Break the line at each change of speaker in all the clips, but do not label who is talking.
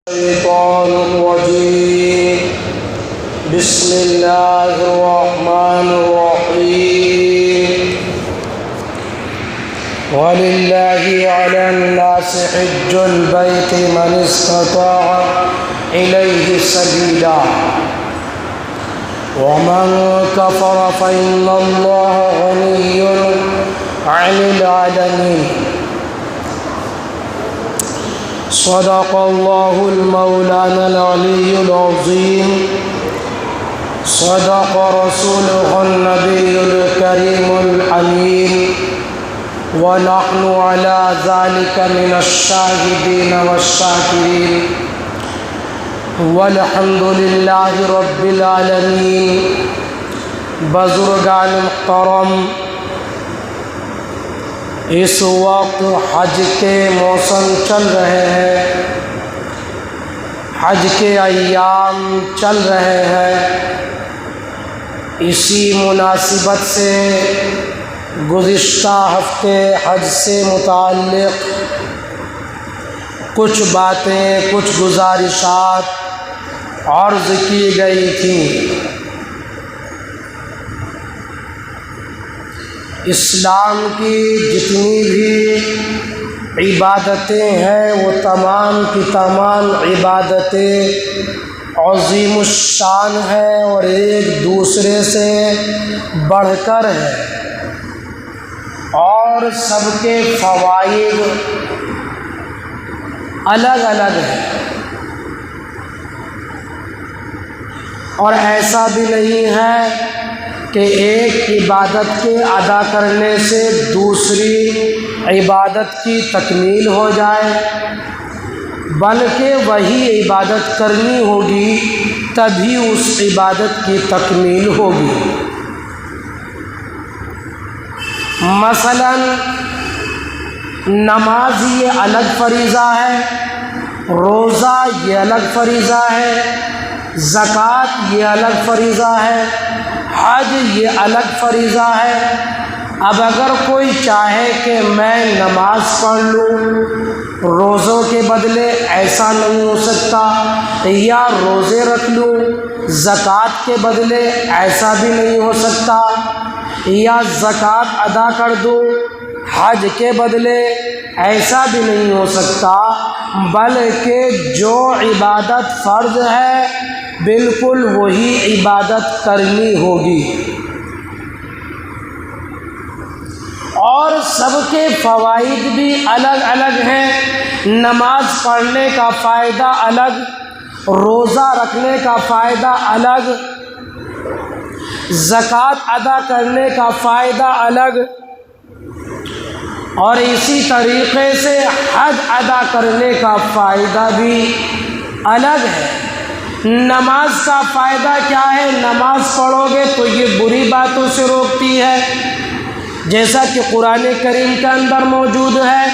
الشيطان الرجيم بسم الله الرحمن الرحيم ولله على الناس حج البيت من استطاع إليه سبيلا ومن كفر فإن الله غني عن العالمين صدق الله المولانا العلي العظيم صدق رسوله النبي الكريم الحليم ونحن على ذلك من الشاهدين والشاكرين والحمد لله رب العالمين. بزرگان محترم، اس وقت حج کے موسم چل رہے ہیں، حج کے ایام چل رہے ہیں. اسی مناسبت سے گزشتہ ہفتے حج سے متعلق کچھ باتیں، کچھ گزارشات عرض کی گئی تھیں. اسلام کی جتنی بھی عبادتیں ہیں وہ تمام کی تمام عبادتیں عظیم الشان ہیں اور ایک دوسرے سے بڑھ کر ہیں اور سب کے فوائد الگ الگ ہیں. اور ایسا بھی نہیں ہے کہ ایک عبادت کے ادا کرنے سے دوسری عبادت کی تکمیل ہو جائے، بلکہ وہی عبادت کرنی ہوگی تبھی اس عبادت کی تکمیل ہوگی. مثلا نماز یہ الگ فریضہ ہے، روزہ یہ الگ فریضہ ہے، زکوٰۃ یہ الگ فریضہ ہے، حج یہ الگ فریضہ ہے. اب اگر کوئی چاہے کہ میں نماز پڑھ لوں روزوں کے بدلے، ایسا نہیں ہو سکتا، یا روزے رکھ لوں زکوٰۃ کے بدلے، ایسا بھی نہیں ہو سکتا، یا زکوٰۃ ادا کر دوں حج کے بدلے، ایسا بھی نہیں ہو سکتا. بلکہ جو عبادت فرض ہے بالکل وہی عبادت کرنی ہوگی. اور سب کے فوائد بھی الگ الگ ہیں. نماز پڑھنے کا فائدہ الگ، روزہ رکھنے کا فائدہ الگ، زکوٰۃ ادا کرنے کا فائدہ الگ، اور اسی طریقے سے حج ادا کرنے کا فائدہ بھی الگ ہے. نماز کا فائدہ کیا ہے؟ نماز پڑھو گے تو یہ بری باتوں سے روکتی ہے، جیسا کہ قرآن کریم کے اندر موجود ہے،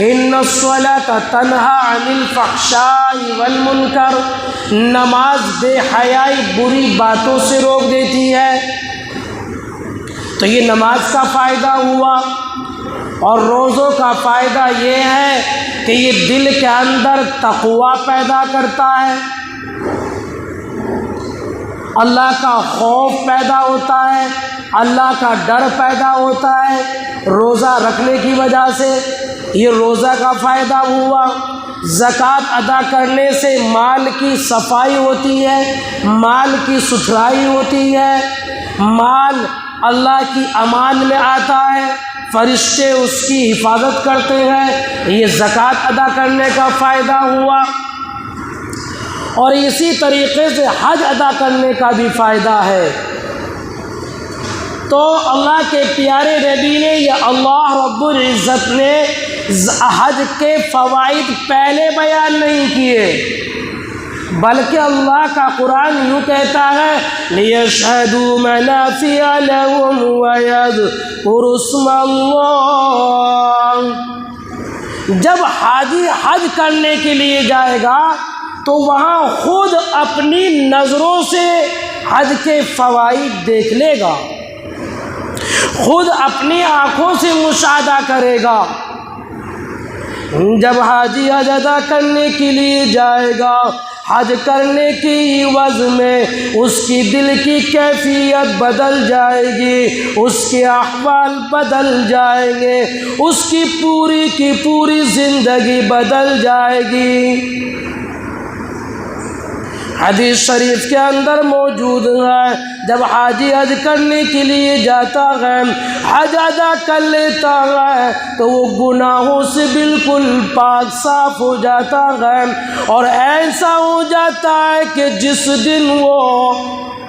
ان الصلاۃ تنہی عن الفحشاء والمنکر. نماز بے حیائی، بری باتوں سے روک دیتی ہے. تو یہ نماز کا فائدہ ہوا. اور روزوں کا فائدہ یہ ہے کہ یہ دل کے اندر تقوی پیدا کرتا ہے، اللہ کا خوف پیدا ہوتا ہے، اللہ کا ڈر پیدا ہوتا ہے روزہ رکھنے کی وجہ سے. یہ روزہ کا فائدہ ہوا. زکوٰۃ ادا کرنے سے مال کی صفائی ہوتی ہے، مال کی ستھرائی ہوتی ہے، مال اللہ کی امان میں آتا ہے، فرشتے اس کی حفاظت کرتے ہیں. یہ زکوٰۃ ادا کرنے کا فائدہ ہوا. اور اسی طریقے سے حج ادا کرنے کا بھی فائدہ ہے. تو اللہ کے پیارے نبی نے، یا اللہ رب العزت نے حج کے فوائد پہلے بیان نہیں کیے، بلکہ اللہ کا قرآن یوں کہتا ہے، لِيَشْهَدُوا مَنَافِعَ لَهُمْ وَيَذْكُرُوا اسْمَ اللَّهِ. جب حاجی حج کرنے کے لیے جائے گا تو وہاں خود اپنی نظروں سے حج کے فوائد دیکھ لے گا، خود اپنی آنکھوں سے مشاہدہ کرے گا جب حاجی حج ادا کرنے کے لیے جائے گا، حج کرنے کی عوض میں اس کی دل کی کیفیت بدل جائے گی، اس کے احوال بدل جائیں گے، اس کی پوری زندگی بدل جائے گی۔ حدیث شریف کے اندر موجود ہے، جب حاجی حج کرنے کے لیے جاتا ہے، حج ادا کر لیتا ہے تو وہ گناہوں سے بالکل پاک صاف ہو جاتا ہے، اور ایسا ہو جاتا ہے کہ جس دن وہ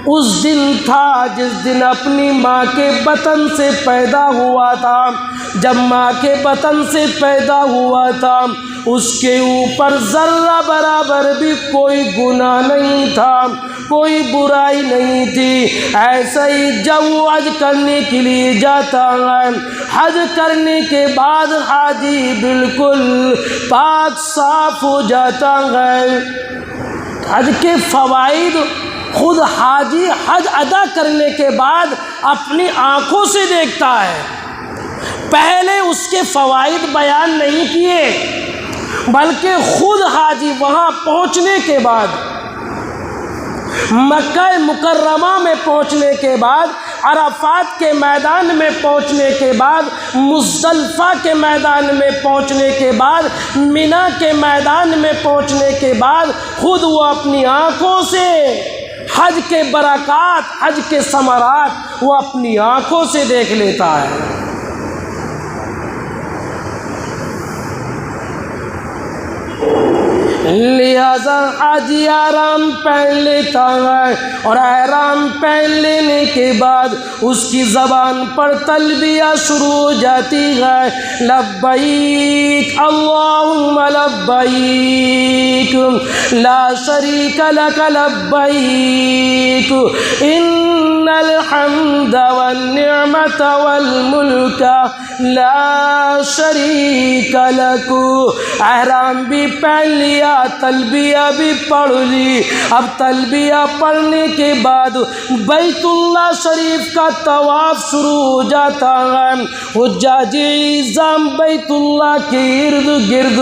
اس دن تھا جس دن اپنی ماں کے بطن سے پیدا ہوا تھا۔ جب ماں کے بطن سے پیدا ہوا تھا اس کے اوپر ذرہ برابر بھی کوئی گناہ نہیں تھا، کوئی برائی نہیں تھی۔ ایسا ہی جب وہ حج کرنے کے لیے جاتا ہے، حج کرنے کے بعد حاجی بالکل پاک صاف ہو جاتا ہے۔ حج کے فوائد خود حاجی حج ادا کرنے کے بعد اپنی آنکھوں سے دیکھتا ہے۔ پہلے اس کے فوائد بیان نہیں کیے، بلکہ خود حاجی وہاں پہنچنے کے بعد، مکہ مکرمہ میں پہنچنے کے بعد، عرفات کے میدان میں پہنچنے کے بعد، مزدلفہ کے میدان میں پہنچنے کے بعد، منی کے میدان میں پہنچنے کے بعد خود وہ اپنی آنکھوں سے حج کے برکات، حج کے ثمرات وہ اپنی آنکھوں سے دیکھ لیتا ہے۔ لہذا حاجی احرام پہن لیتا ہے، اور احرام پہن لینے کے بعد اس کی زبان پر تلبیہ شروع ہو جاتی ہے، لبیک اللہم لبیک لا شریک لک لبیک ان الحمد والنعمت والملک لا شریک لک۔ احرام بھی پہن لیا، تلبیہ بھی پڑھ لی۔ اب تلبیہ پڑھنے کے بعد بیت اللہ شریف کا طواف شروع ہو جاتا ہے۔ حجاج اعظام بیت اللہ کے ارد گرد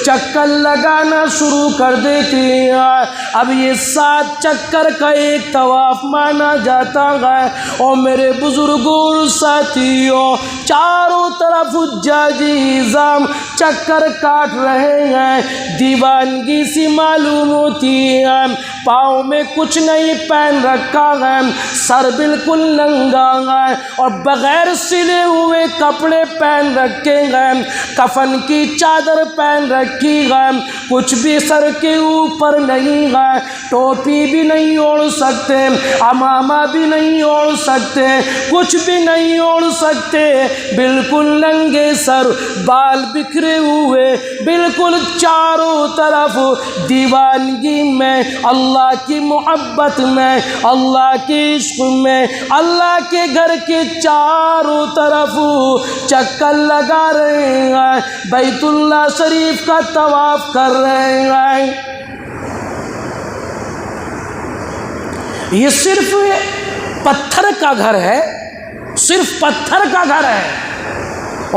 چکر لگانا شروع کر دیتے ہیں۔ اب یہ 7 چکر کا ایک طواف مانا جاتا ہے۔ اور میرے بزرگوں اور ساتھیوں، چاروں طرف حجاج اعظام چکر کاٹ رہے ہیں، دیوانگی سی معلوم ہوتی ہے، پاؤں میں کچھ نہیں پہن رکھا ہے، سر بالکل ننگا ہے، اور بغیر سلے ہوئے کپڑے پہن رکھے ہیں، کفن کی چادر پہن رکھی ہے، کچھ بھی سر کے اوپر نہیں ہے، ٹوپی بھی نہیں اوڑھ سکتے، عمامہ بھی نہیں اوڑھ سکتے، کچھ بھی نہیں اوڑھ سکتے، بالکل ننگے سر، بال بکھرے ہوئے، بالکل چاروں طرف دیوانگی میں، اللہ کی محبت میں، اللہ کے عشق میں، اللہ کے گھر کے چاروں طرف چکر لگا رہے ہیں، بیت اللہ شریف کا طواف کر رہے ہیں۔ یہ صرف پتھر کا گھر ہے، صرف پتھر کا گھر ہے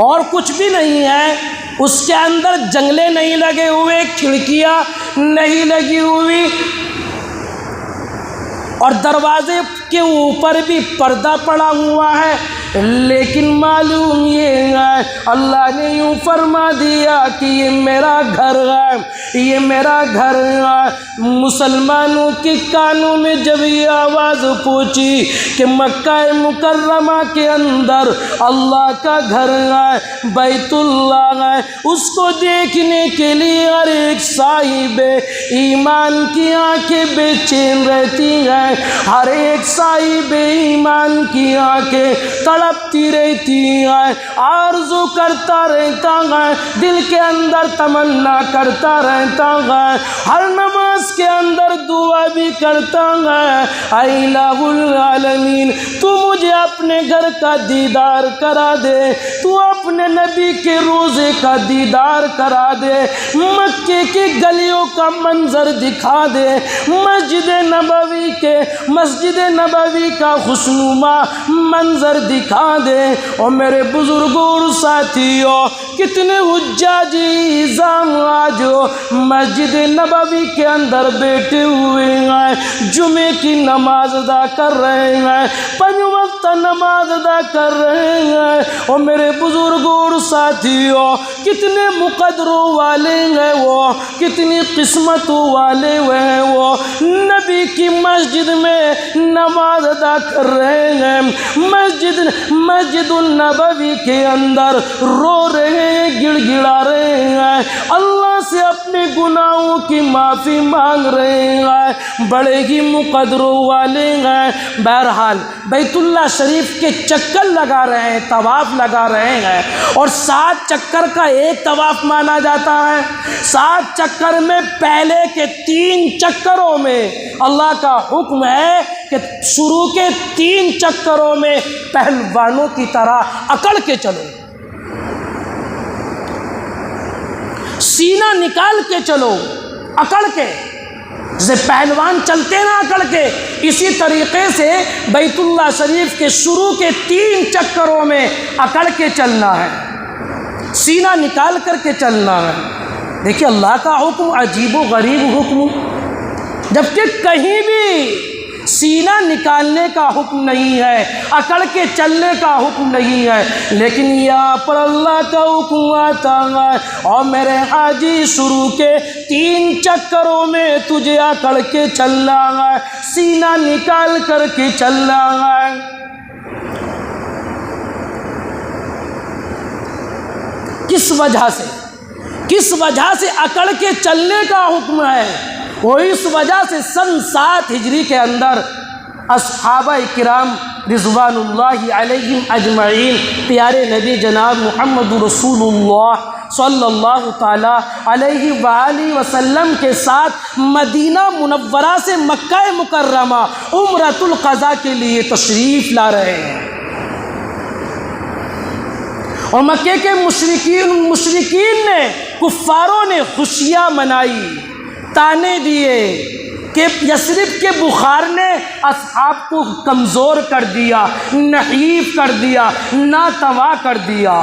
اور کچھ بھی نہیں ہے۔ اس کے اندر جنگلے نہیں لگے ہوئے، کھڑکیاں نہیں لگی ہوئی، اور دروازے کے اوپر بھی پردہ پڑا ہوا ہے، لیکن معلوم یہ ہے اللہ نے یوں فرما دیا کہ یہ میرا گھر ہے، یہ میرا گھر ہے۔ مسلمانوں کے کانوں میں جب یہ آواز پہنچی کہ مکہ مکرمہ کے اندر اللہ کا گھر ہے، بیت اللہ ہے، اس کو دیکھنے کے لیے ہر ایک صاحب ایمان کی آنکھیں بے چین رہتی ہیں، ہر ایک صاحب ایمان کی آنکھیں تڑپتی رہتی ہیں، آرزو کرتا رہتا ہے، دل کے اندر تمنا کرتا رہتا ہے، ہر نماز کے اندر دعا بھی کرتا ہے، اے الہ العالمین تو مجھے اپنے گھر کا دیدار کرا دے، تو اپنے نبی کے روزے کا دیدار کرا دے، مکے کی گلیوں کا منظر دکھا دے، مسجد نبوی کا خوشنما منظر دکھا دے۔ اور میرے بزرگوں اور ساتھیوں، کتنے حجاج نظام آج مسجد نبوی کے اندر بیٹھے ہوئے ہیں، جمعے کی نماز ادا کر رہے ہیں، 5 وقت نماز ادا کر رہے ہیں۔ اور میرے بزرگوں اور ساتھیوں، کتنے مقدروں والے ہیں وہ، کتنی قسمتوں والے ہیں وہ، نبی کی مسجد میں نماز ادا کر رہے ہیں، مسجد النبوی کے اندر رو رہے ہیں، گڑ گڑا رہے ہیں، اللہ سے اپنے گناہوں کی معافی مانگ رہے ہیں، بڑے ہی مقدروں والے ہیں۔ بہرحال بیت اللہ شریف کے چکر لگا رہے ہیں، طواف لگا رہے ہیں، اور 7 چکر کا ایک طواف مانا جاتا ہے۔ 7 چکر میں پہلے کے 3 چکروں میں اللہ کا حکم ہے کہ شروع کے 3 چکروں میں پہلوانوں کی طرح اکڑ کے چلو، سینہ نکال کے چلو، اکڑ کے، جیسے پہلوان چلتے نا اکڑ کے، اسی طریقے سے بیت اللہ شریف کے شروع کے 3 چکروں میں اکڑ کے چلنا ہے، سینہ نکال کر کے چلنا ہے۔ دیکھیے اللہ کا حکم عجیب و غریب حکم، جبکہ کہیں بھی سینہ نکالنے کا حکم نہیں ہے، اکڑ کے چلنے کا حکم نہیں ہے، لیکن یہاں پر اللہ کا حکم آتا ہے، اور میرے حاجی شروع کے 3 چکروں میں تجھے اکڑ کے چلنا ہے، سینہ نکال کر کے چلنا ہے۔ کس وجہ سے اکڑ کے چلنے کا حکم ہے؟ وہ اس وجہ سے سن 7 ہجری کے اندر اصحابہ کرام رضوان اللہ علیہم اجمعین، پیارے نبی جناب محمد رسول اللہ صلی اللہ تعالیٰ علیہ وآلہ وسلم کے ساتھ مدینہ منورہ سے مکہ مکرمہ عمرۃ القضاء کے لیے تشریف لا رہے ہیں، اور مکے کے مشرکین نے، کفاروں نے خوشیاں منائی، تانے دیے کہ یثرب کے بخار نے اصحاب کو کمزور کر دیا، نحیف کر دیا، ناتواں کر دیا۔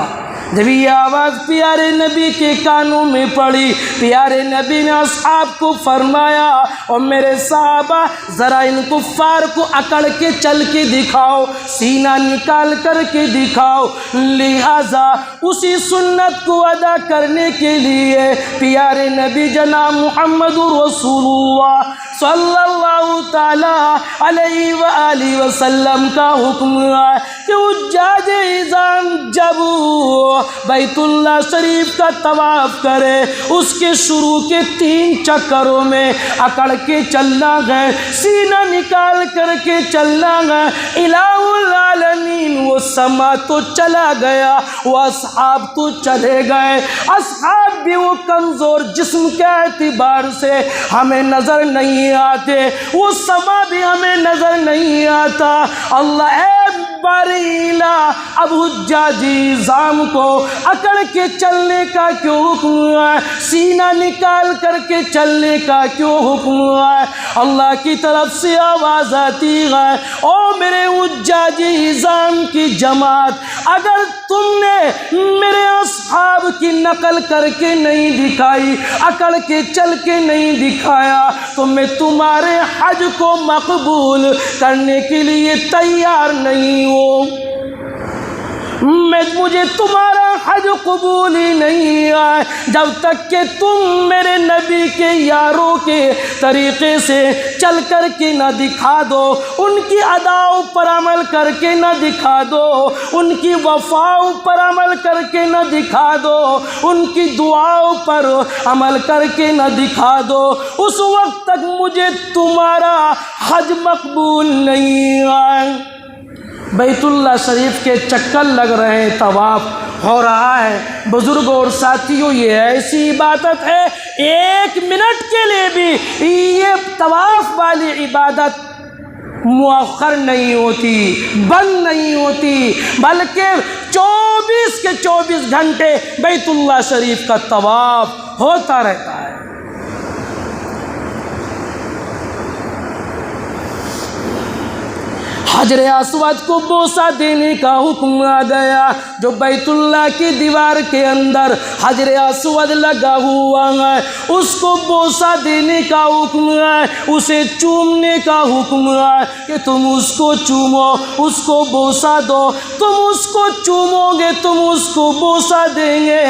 جب یہ آواز پیارے نبی کے کانوں میں پڑی، پیارے نبی نے اصحاب کو فرمایا، اور میرے صحابہ ذرا ان کفار کو اکڑ کے چل کے دکھاؤ، سینہ نکال کر کے دکھاؤ۔ لہذا اسی سنت کو ادا کرنے کے لیے پیارے نبی جناب محمد رسول اللہ صلی اللہ تعالیٰ علیہ وآلہ وسلم کا حکم ہے کہ حجاج اعظام جب بیت اللہ شریف کا طواف کرے، اس کے شروع کے 3 چکروں میں اکڑ کے چلنا ہے، سینہ نکال کر کے چلنا ہے۔ الہ العالمین وہ سما تو چلا گیا، وہ اصحاب تو چلے گئے، اصحاب بھی وہ کمزور جسم کے اعتبار سے ہمیں نظر نہیں آتے، وہ سما بھی ہمیں نظر نہیں آتا۔ اللہ اے باریلا، اب حجاج اعظام کو اکڑ کے چلنے کا کیوں حکم ہے؟ سینہ نکال کر کے چلنے کا کیوں حکم ہے؟ اللہ کی طرف سے آواز آتی ہے، او میرے حجاج اعظام کی جماعت، اگر تم نے میرے اصحاب کی نقل کر کے نہیں دکھائی، اکڑ کے چل کے نہیں دکھایا، تو میں تمہارے حج کو مقبول کرنے کے لیے تیار نہیں ہوں، مجھے تمہارا حج قبول ہی نہیں ہے جب تک کہ تم میرے نبی کے یاروں کے طریقے سے چل کر کے نہ دکھا دو، ان کی اداؤں پر عمل کر کے نہ دکھا دو، ان کی وفاؤں پر عمل کر کے نہ دکھا دو، ان کی دعاؤں پر عمل کر کے نہ دکھا دو، اس وقت تک مجھے تمہارا حج مقبول نہیں ہے۔ بیت اللہ شریف کے چکر لگ رہے ہیں، طواف ہو رہا ہے۔ بزرگوں اور ساتھیوں، یہ ایسی عبادت ہے 1 منٹ کے لیے بھی یہ طواف والی عبادت مؤخر نہیں ہوتی، بند نہیں ہوتی، بلکہ 24 کے 24 گھنٹے بیت اللہ شریف کا طواف ہوتا رہتا ہے۔ حجر اسود کو بوسہ دینے کا حکم آ گیا. جو بیت اللہ کی دیوار کے اندر حجر اسود لگا ہوا ہے اس کو بوسہ دینے کا حکم ہے, اسے چومنے کا حکم ہے کہ تم اس کو چومو, اس کو بوسہ دو. تم اس کو چومو گے, تم اس کو بوسہ دیں گے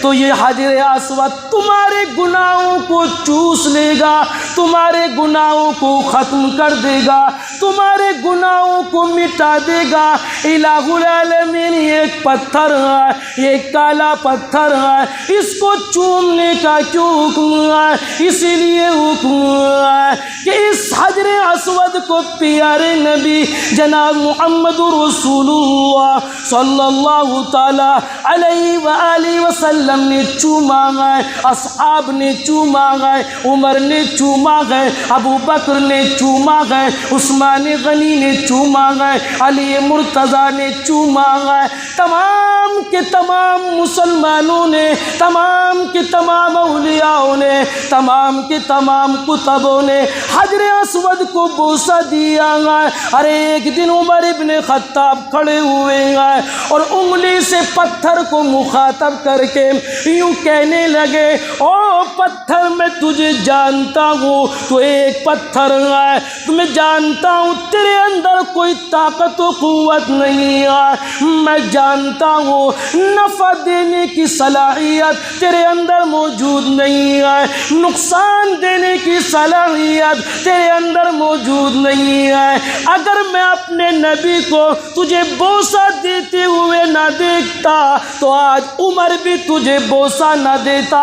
تو یہ حجر اسود تمہارے گناہوں کو چوس لے گا, تمہارے گناہوں کو ختم کر دے گا, تمہارے گناہوں کو مٹا دے گا. الہ العالمین ایک پتھر ہے, یہ کالا پتھر ہے, اس کو چومنے کا کیوں حکم ہے؟ اسی لیے حکم ہے کہ اس حجر اسود کو پیارے نبی جناب محمد رسول اللہ صلی اللہ تعالی علیہ وآلہ وسلم نے چوما ہے, اصحاب نے چوما ہے, عمر نے چوما ہے, ابو بکر نے چوما ہے, عثمان غنی نے چوما ہے, علی مرتضیٰ نے چوما ہے. تمام کے تمام مسلمانوں نے, تمام کے تمام اولیاءوں نے, تمام کے تمام کتبوں نے حجر اسود کو بوسہ دیا ہے. ارے ایک دن عمر ابن خطاب کھڑے ہوئے ہیں اور انگلی سے پتھر کو مخاطب کر کے یوں کہنے لگے, او پتھر میں تجھے جانتا ہوں, تو ایک پتھر ہے, تمہیں جانتا ہوں تیرے اندر کوئی طاقت و قوت نہیں ہے, میں جانتا ہوں نفع دینے کی صلاحیت تیرے اندر موجود نہیں ہے, نقصان دینے کی صلاحیت تیرے اندر موجود نہیں ہے. اگر میں اپنے نبی کو تجھے بوسہ دیتے ہوئے نہ دیکھتا تو آج عمر بھی تجھے بوسہ نہ دیتا.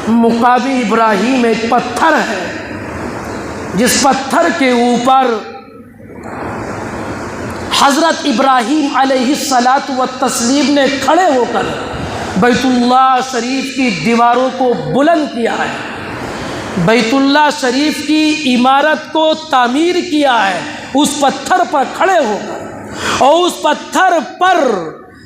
مقابی ابراہیم ایک پتھر ہے جس پتھر کے اوپر حضرت ابراہیم علیہ الصلاۃ والتسلیم نے کھڑے ہو کر بیت اللہ شریف کی دیواروں کو بلند کیا ہے, بیت اللہ شریف کی عمارت کو تعمیر کیا ہے. اس پتھر پر کھڑے ہو کر, اور اس پتھر پر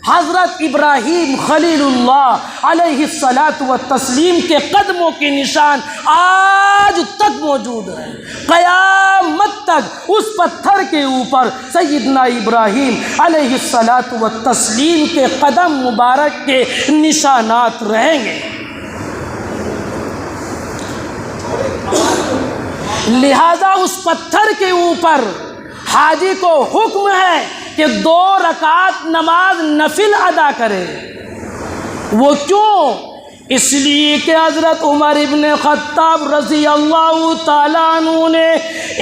حضرت ابراہیم خلیل اللہ علیہ الصلاۃ والتسلیم کے قدموں کے نشان آج تک موجود ہیں. قیامت تک اس پتھر کے اوپر سیدنا ابراہیم علیہ الصلاۃ والتسلیم کے قدم مبارک کے نشانات رہیں گے. لہذا اس پتھر کے اوپر حاجی کو حکم ہے کہ 2 رکعت نماز نفل ادا کرے. وہ کیوں؟ اس لیے کہ حضرت عمر ابن خطاب رضی اللہ تعالیٰ عنہ نے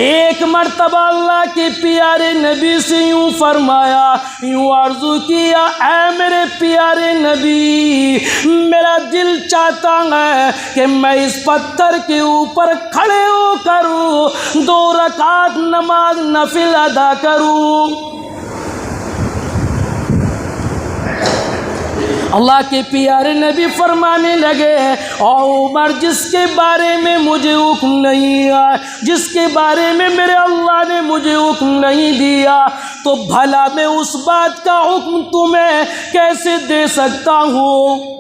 ایک مرتبہ اللہ کے پیارے نبی سے یوں فرمایا, یوں عرض کیا, اے میرے پیارے نبی, میرا دل چاہتا ہے کہ میں اس پتھر کے اوپر کھڑے ہو کر 2 رکعت نماز نفل ادا کروں. اللہ کے پیارے نبی فرمانے لگے, او عمر, جس کے بارے میں مجھے حکم نہیں ہے, جس کے بارے میں میرے اللہ نے مجھے حکم نہیں دیا, تو بھلا میں اس بات کا حکم تمہیں کیسے دے سکتا ہوں؟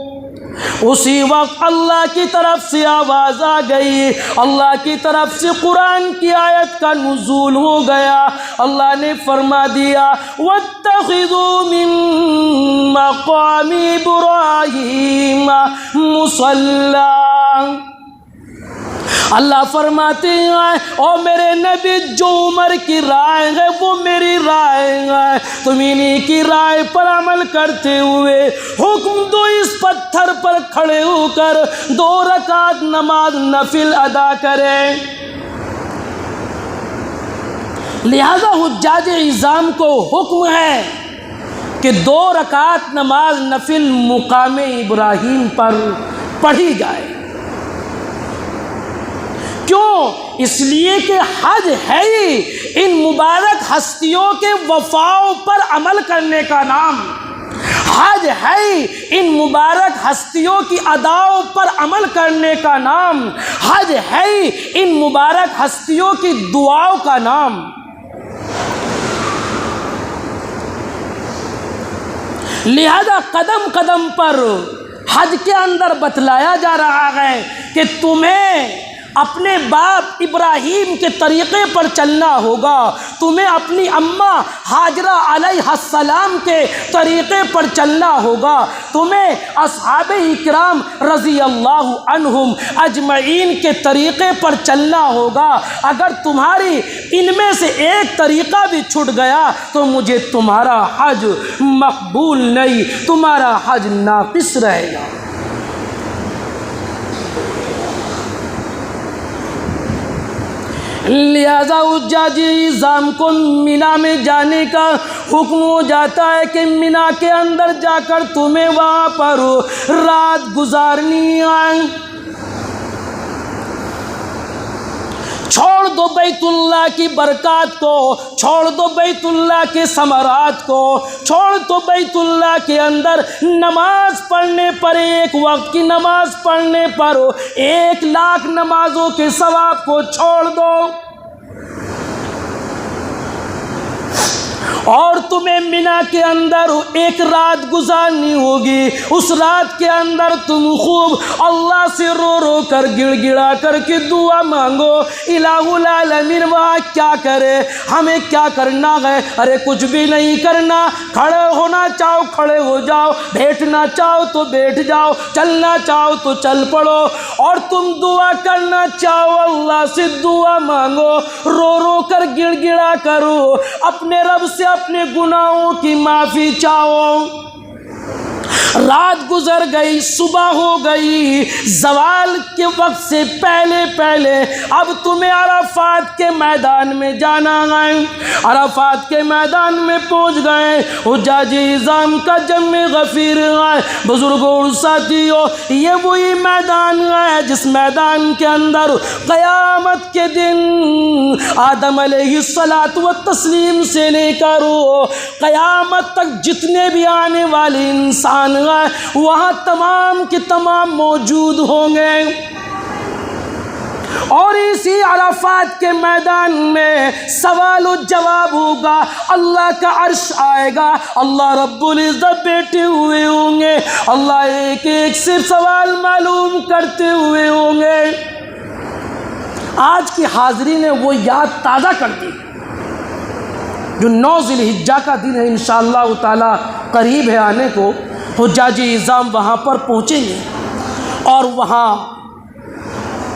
اسی وقت اللہ کی طرف سے آواز آ گئی, اللہ کی طرف سے قرآن کی آیت کا نزول ہو گیا. اللہ نے فرما دیا, وَاتَّخِذُوا مِن مَّقَامِ إِبْرَاهِيمَ مُصَلًّى. اللہ فرماتے ہیں, اور میرے نبی, جو عمر کی رائے ہے وہ میری رائے ہے, تم انہی کی رائے پر عمل کرتے ہوئے حکم دو اس پتھر پر کھڑے ہو کر 2 رکعت نماز نفل ادا کریں. لہذا حجاج عظام کو حکم ہے کہ 2 رکعت نماز نفل مقام ابراہیم پر پڑھی جائے. کیوں؟ اس لیے کہ حج ہے ہی ان مبارک ہستیوں کے وفاؤں پر عمل کرنے کا نام. حج ہے ہی ان مبارک ہستیوں کی اداؤں پر عمل کرنے کا نام. حج ہے ہی ان مبارک ہستیوں کی دعاؤں کا نام. لہذا قدم قدم پر حج کے اندر بتلایا جا رہا ہے کہ تمہیں اپنے باپ ابراہیم کے طریقے پر چلنا ہوگا، تمہیں اپنی اماں ہاجرہ علیہ السلام کے طریقے پر چلنا ہوگا، تمہیں اصحاب اکرام رضی اللہ عنہم اجمعین کے طریقے پر چلنا ہوگا۔ اگر تمہاری ان میں سے ایک طریقہ بھی چھٹ گیا تو مجھے تمہارا حج مقبول نہیں، تمہارا حج ناقص رہے گا۔ لہذا حجاج عظام کو مینا میں جانے کا حکم ہو جاتا ہے کہ مینا کے اندر جا کر تمہیں وہاں پر رات گزارنی ہے۔ چھوڑ دو بیت اللہ کی برکات کو، چھوڑ دو بیت اللہ کے ثمرات کو، چھوڑ دو بیت اللہ کے اندر نماز پڑھنے پر، ایک وقت کی نماز پڑھنے پر 1,00,000 نمازوں کے ثواب کو چھوڑ دو، اور تمہیں مینا کے اندر ایک رات گزارنی ہوگی۔ اس رات کے اندر تم خوب اللہ سے رو رو کر گڑ گڑا کر کے دعا مانگو، الہ العالمین وہاں کیا کرے، ہمیں کیا کرنا ہے؟ ارے کچھ بھی نہیں کرنا، کھڑے ہونا چاہو کھڑے ہو جاؤ، بیٹھنا چاہو تو بیٹھ جاؤ، چلنا چاہو تو چل پڑو، اور تم دعا کرنا چاہو اللہ سے دعا مانگو، رو رو کر گڑ گڑا کرو، اپنے رب سے اپنے گناہوں کی معافی چاہو۔ رات گزر گئی، صبح ہو گئی، زوال کے وقت سے پہلے پہلے اب تمہیں عرفات کے میدان میں جانا ہے۔ عرفات کے میدان میں پہنچ گئے، حجاج عظام کا جمع غفیر ہے۔ بزرگوں اور ساتھیوں، یہ وہی میدان ہے جس میدان کے اندر قیامت کے دن آدم علیہ السلام سے لے کر قیامت تک جتنے بھی آنے والے انسان وہاں تمام کے تمام موجود ہوں گے، اور اسی عرفات کے میدان میں سوال و جواب ہوگا، اللہ کا عرش آئے گا، اللہ رب العزت بیٹھے ہوئے ہوں گے، اللہ ایک ایک سے سوال معلوم کرتے ہوئے ہوں گے۔ آج کی حاضری نے وہ یاد تازہ کر دی جو 9 ذی الحجہ کا دن ہے، انشاءاللہ تعالی قریب ہے آنے کو۔ حجاج عظام وہاں پر پہنچیں گے، اور وہاں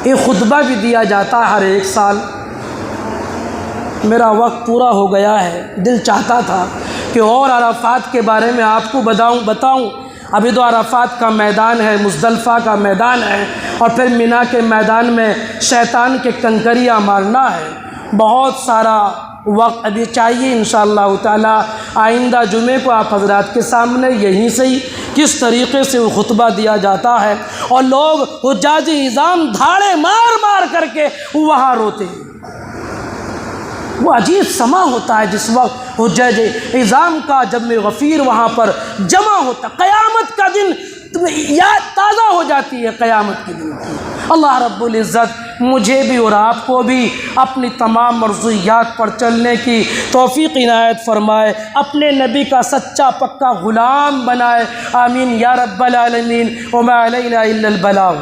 ایک خطبہ بھی دیا جاتا ہے ہر ایک سال۔ میرا وقت پورا ہو گیا ہے، دل چاہتا تھا کہ اور عرفات کے بارے میں آپ کو بتاؤں۔ ابھی تو عرفات کا میدان ہے، مزدلفہ کا میدان ہے، اور پھر مینا کے میدان میں شیطان کے کنکریاں مارنا ہے، بہت سارا وقت ابھی چاہیے۔ انشاءاللہ تعالی آئندہ جمعے کو آپ حضرات کے سامنے یہیں سے ہی کس طریقے سے وہ خطبہ دیا جاتا ہے، اور لوگ حجاج عظام دھاڑے مار مار کر کے وہاں روتے ہیں۔ وہ عجیب سما ہوتا ہے جس وقت حجاج عظام کا جمع غفیر وہاں پر جمع ہوتا، قیامت کا دن یاد تازہ ہو جاتی ہے قیامت کے دن کی۔ اللہ رب العزت مجھے بھی اور آپ کو بھی اپنی تمام مرضیات پر چلنے کی توفیق عنایت فرمائے، اپنے نبی کا سچا پکا غلام بنائے، آمین یا رب العالمین۔ وما علینا الا البلاغ۔